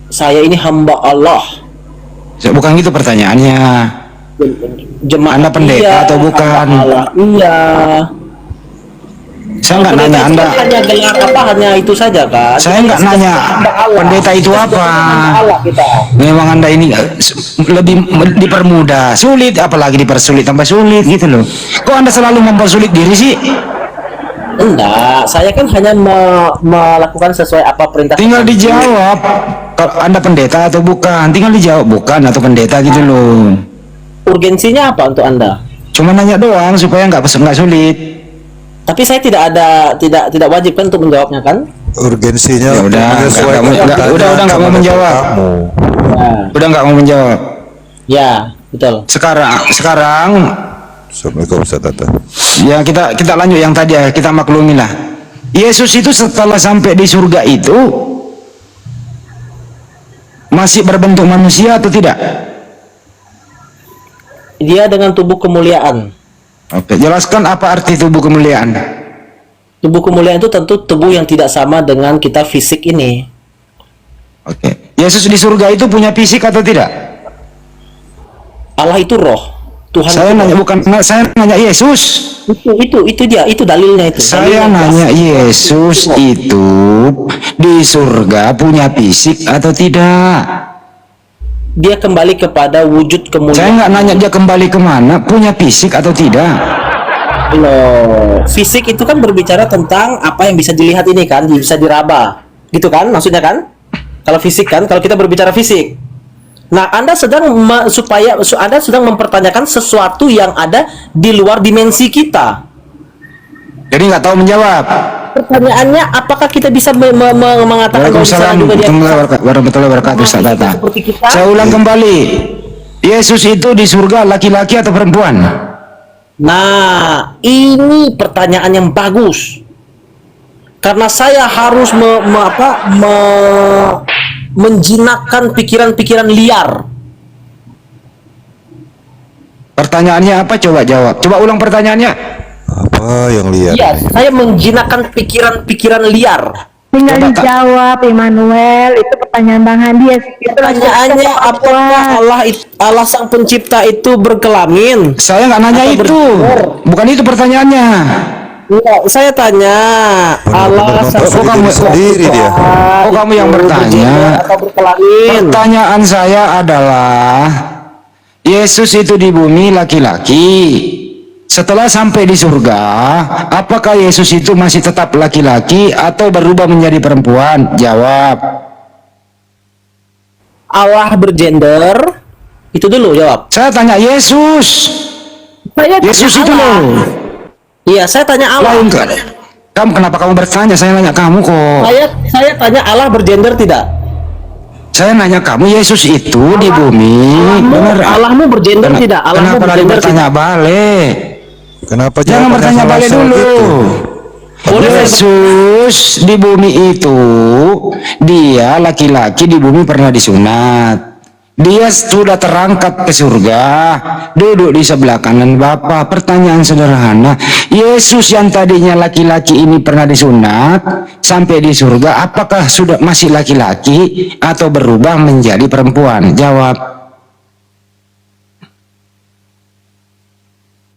Saya ini hamba Allah. Bukan gitu pertanyaannya. Jemaat Anda pendeta atau bukan? Allah. Iya. Saya nggak nanya Anda. Hanya gelar apa, hanya itu saja kan? Saya nggak nanya pendeta itu apa. Allah kita. Memang Anda ini lebih dipermudah, sulit, apalagi dipersulit tambah sulit gitu loh. Kok Anda selalu mempersulit diri sih? Enggak, saya kan hanya melakukan sesuai apa perintah. Tinggal dijawab. Kalau Anda pendeta atau bukan, tinggal dijawab bukan atau pendeta gitu loh. Urgensinya apa untuk Anda? Cuma nanya doang supaya nggak sulit. Tapi saya tidak wajib kan untuk menjawabnya kan? Urgensinya Ya udah, udah nggak mau menjawab. Ya, Udah nggak mau menjawab. ya betul. Sekarang Assalamualaikum Ustaz Tata. ya kita lanjut yang tadi ya, kita maklumi lah. Yesus itu setelah sampai di surga itu masih berbentuk manusia atau tidak? Dia dengan tubuh kemuliaan. Oke, jelaskan apa arti tubuh kemuliaan. Tubuh kemuliaan itu tentu tubuh yang tidak sama dengan kita fisik ini. Oke, Yesus di surga itu punya fisik atau tidak? Allah itu roh. Tuhan Saya itu nanya roh. bukan, saya nanya Yesus. Itu dia, itu dalilnya itu. Saya Dalilnya nanya jelas. Yesus itu di surga punya fisik atau tidak? Dia kembali kepada wujud Saya kemuliaan. nggak nanya dia kembali kemana, punya fisik atau tidak. Loh, fisik itu kan berbicara tentang apa yang bisa dilihat ini kan, bisa diraba. Gitu kan maksudnya kan? Kalau fisik kan, kalau kita berbicara fisik. Nah, Anda sedang Anda sedang mempertanyakan sesuatu yang ada di luar dimensi kita. Jadi nggak tahu menjawab. Pertanyaannya, apakah kita bisa mengatakan bahwa di sana Waalaikumsalam juga dia warahmatullahi wabarakatuh, Ustaz Tata. seperti kita? Saya ulang kembali. Yesus itu di surga laki-laki atau perempuan? Nah, ini pertanyaan yang bagus. Karena saya harus menjinakkan pikiran-pikiran liar. Pertanyaannya apa? Coba jawab. Coba ulang pertanyaannya. Apa yang lihat? Iya, saya menjinakkan pikiran-pikiran liar. Tinggal Coba, dijawab, Immanuel. Itu pertanyaan Bang Handi ya. Pertanyaannya, apakah Allah sang pencipta itu berkelamin? Saya nggak nanya Atau itu. berjemur? Bukan itu pertanyaannya. Enggak, saya tanya Allah sang Benar-benar kamu- sendiri dia. Oh, kamu yang itu bertanya. berjemur atau berkelamin? Pertanyaan saya adalah Yesus itu di bumi laki-laki. Setelah sampai di surga, apakah Yesus itu masih tetap laki-laki atau berubah menjadi perempuan? Jawab. Allah bergender? Itu dulu jawab. Saya tanya Yesus. Saya Yesus itu Allah. loh. Iya, saya tanya Allah. Lain kan? Kamu kenapa kamu bertanya? Saya nanya kamu kok. Saya tanya Allah bergender tidak? Saya nanya kamu, Yesus itu di bumi. Benar. Allahmu bergender tidak? Allahmu Kenapa lagi bergender bertanya tidak? balik? Kenapa Jangan jawabannya bertanya balik salah-salah dulu. gitu? Boleh saya Yesus di bumi itu, dia laki-laki di bumi pernah disunat. Dia sudah terangkat ke surga, duduk di sebelah kanan Bapa. Pertanyaan sederhana, Yesus yang tadinya laki-laki ini pernah disunat, sampai di surga, apakah sudah masih laki-laki atau berubah menjadi perempuan? Jawab.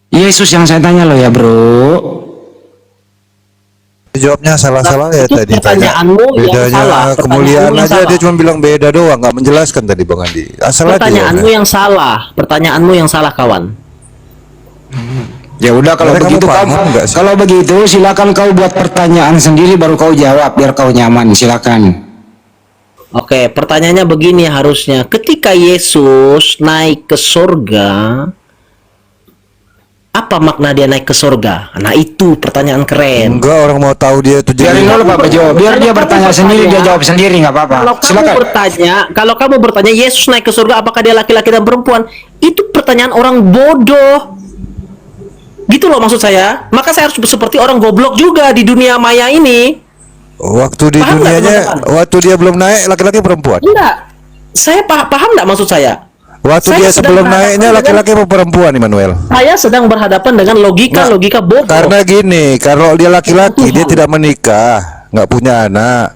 Yesus yang saya tanya loh ya bro. Jawabnya salah-salah ya Itu tadi. pertanyaanmu yang Bedanya salah. kemuliaan Pertanyaanmu yang aja salah. dia cuma bilang beda doang, nggak menjelaskan tadi Bang Andi. Asal aja Pertanyaanmu jawabnya. yang salah. Pertanyaanmu yang salah, kawan. Ya udah kalau Mereka begitu mau paham nggak sih? kalau begitu silakan kau buat pertanyaan sendiri baru kau jawab biar kau nyaman, silakan. Oke, pertanyaannya begini harusnya. Ketika Yesus naik ke surga, Apa makna dia naik ke surga? Nah, itu pertanyaan keren. Enggak, orang mau tahu dia itu Biarin jadi dulu Pak Bejo, biar dia bertanya sendiri, dia jawab sendiri, nggak apa-apa. Kalau kamu bertanya Yesus naik ke surga, apakah dia laki-laki dan perempuan? Itu pertanyaan orang bodoh. Gitu loh maksud saya. Maka saya harus seperti orang goblok juga di dunia maya ini. waktu di Paham nggak, dunianya, teman-teman? waktu dia belum naik laki-laki perempuan. Enggak. Saya paham nggak maksud saya? Waktu Saya dia sedang sebelum berhadapan naiknya dengan- laki-laki apa perempuan, Immanuel? Saya sedang berhadapan dengan logika bodoh. Karena gini, kalau dia laki-laki dia tidak menikah, nggak punya anak,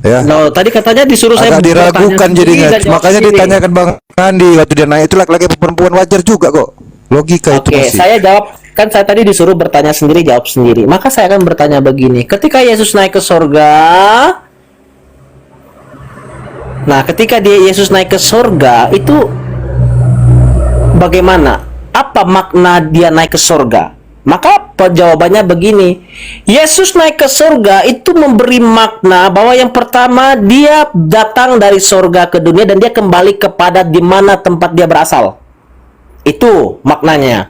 ya. Loh, tadi katanya disuruh saya Agak bertanya diragukan sendiri jadinya, dan jawab makanya sendiri. ditanyakan Bang Andi waktu dia naik itu laki-laki apa perempuan, wajar juga kok. Logika itu Oke, masih. saya jawab. Kan saya tadi disuruh bertanya sendiri, jawab sendiri. Maka saya akan bertanya begini. Ketika Yesus naik ke surga, nah ketika Yesus naik ke surga, itu bagaimana? Apa makna dia naik ke surga? Maka jawabannya begini. Yesus naik ke surga itu memberi makna bahwa yang pertama dia datang dari surga ke dunia dan dia kembali kepada di mana tempat dia berasal. Itu maknanya.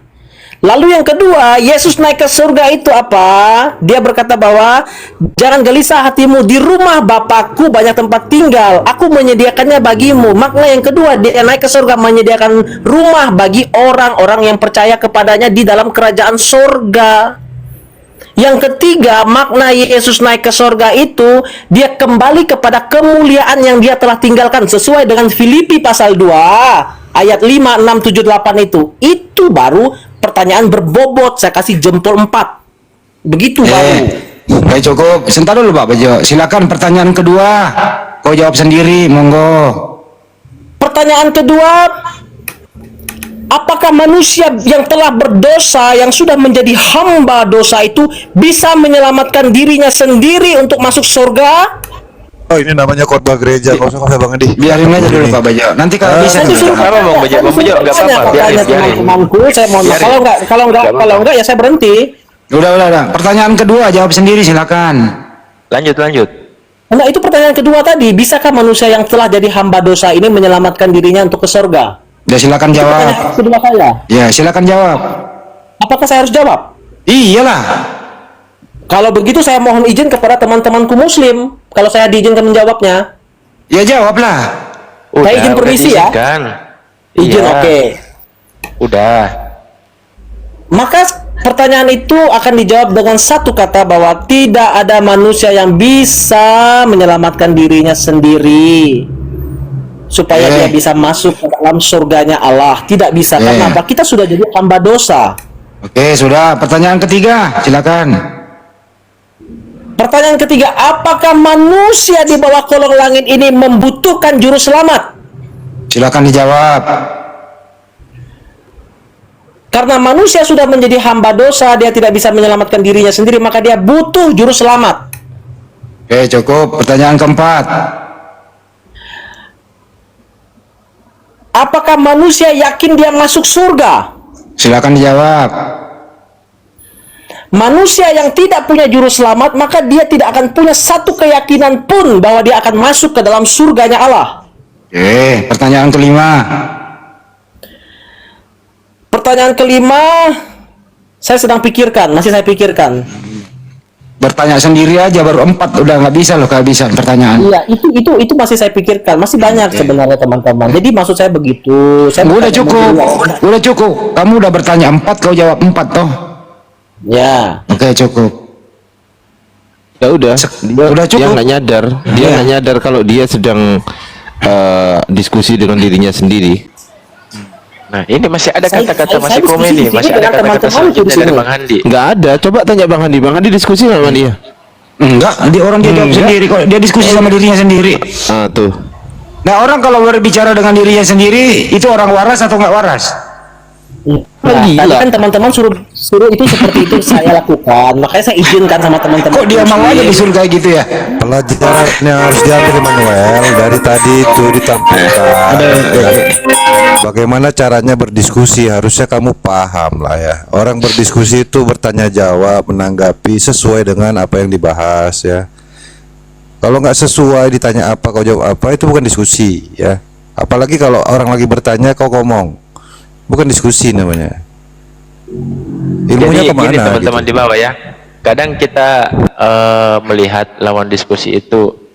Lalu yang kedua, Yesus naik ke surga itu apa? Dia berkata bahwa jangan gelisah hatimu, di rumah Bapakku banyak tempat tinggal. Aku menyediakannya bagimu. Makna yang kedua, dia naik ke surga menyediakan rumah bagi orang-orang yang percaya kepadanya di dalam kerajaan surga. Yang ketiga, makna Yesus naik ke surga itu dia kembali kepada kemuliaan yang dia telah tinggalkan sesuai dengan Filipi pasal 2 ayat 5, 6, 7, 8 itu. Itu baru pertanyaan berbobot. Saya kasih jempol 4. Begitu baru. Baik, cukup. Sebentar dulu Pak Bejo. Silakan pertanyaan kedua. Kau jawab sendiri, monggo. Pertanyaan kedua, apakah manusia yang telah berdosa, yang sudah menjadi hamba dosa itu bisa menyelamatkan dirinya sendiri untuk masuk surga? Oh, ini namanya khotbah gereja, nggak usah Bang Andi. Biarin aja dulu Pak Bejo. Nanti kalau bisa Saya disuruh apa-apa, Bang Bejo. Bang Bejo, nggak apa-apa. Biarin. teman-temanku, saya mohon maaf. Kalau enggak ya saya berhenti. Udah. Pertanyaan kedua jawab sendiri, silakan. Lanjut. Nah, itu pertanyaan kedua tadi, bisakah manusia yang telah jadi hamba dosa ini menyelamatkan dirinya untuk ke surga? Ya silakan Itu jawab. pertanyaan kedua saya. Ya silakan jawab. Apakah saya harus jawab? Iyalah. Kalau begitu saya mohon izin kepada teman-temanku muslim kalau saya diizinkan menjawabnya. Ya jawablah. Saya izin permisi ya. diizinkan. Izin, Iya. oke. Udah. Maka pertanyaan itu akan dijawab dengan satu kata bahwa tidak ada manusia yang bisa menyelamatkan dirinya sendiri supaya dia bisa masuk ke dalam surganya Allah. Tidak bisa. Karena apa? Kita sudah jadi hamba dosa. Oke, sudah. Pertanyaan ketiga, silakan. Pertanyaan ketiga, apakah manusia di bawah kolong langit ini membutuhkan juru selamat? Silakan dijawab. Karena manusia sudah menjadi hamba dosa, dia tidak bisa menyelamatkan dirinya sendiri, maka dia butuh juru selamat. Oke, cukup. Pertanyaan keempat. Apakah manusia yakin dia masuk surga? Silakan dijawab. Manusia yang tidak punya juru selamat, maka dia tidak akan punya satu keyakinan pun bahwa dia akan masuk ke dalam surganya Allah. Oke, pertanyaan kelima. Pertanyaan kelima, saya sedang pikirkan, masih saya pikirkan. Bertanya sendiri aja baru 4 udah nggak bisa loh kehabisan pertanyaan. Iya, itu masih saya pikirkan, masih banyak sebenarnya teman-teman. Jadi maksud saya begitu. Saya Udah bertanya cukup, begini. udah cukup. Kamu udah bertanya 4, kau jawab 4 toh. Ya. Oke, cukup. Ya udah, Udah dia cukup. nggak nyadar, dia nggak nyadar kalau dia sedang diskusi dengan dirinya sendiri. Nah, ini masih ada Saya- kata-kata saya- masih saya komedi, diskusi masih ada dengan kata-kata teman-teman selanjutnya di dari sini. Bang Handi. Nggak ada, coba tanya Bang Handi. Bang Handi diskusi nggak sama dia? Enggak, dia orang dia jawab sendiri kok. Dia diskusi sama dirinya sendiri. Ah tuh. Nah, orang kalau berbicara dengan dirinya sendiri, itu orang waras atau nggak waras? Nah, Gila. tadi kan teman-teman suruh itu seperti itu saya lakukan. Makanya saya izinkan sama teman-teman. Kok dia mau aja disuruh kayak gitu ya? Pelajaran yang harus diambil Immanuel dari tadi itu ditampilkan. Ya. Bagaimana caranya berdiskusi, harusnya kamu paham lah ya. Orang berdiskusi itu bertanya jawab, menanggapi sesuai dengan apa yang dibahas ya. Kalau nggak sesuai ditanya apa kau jawab apa, itu bukan diskusi ya. Apalagi kalau orang lagi bertanya kau ngomong, bukan diskusi namanya. Ilmunya Jadi kemana gini teman-teman gitu? di bawah ya. Kadang kita melihat lawan diskusi itu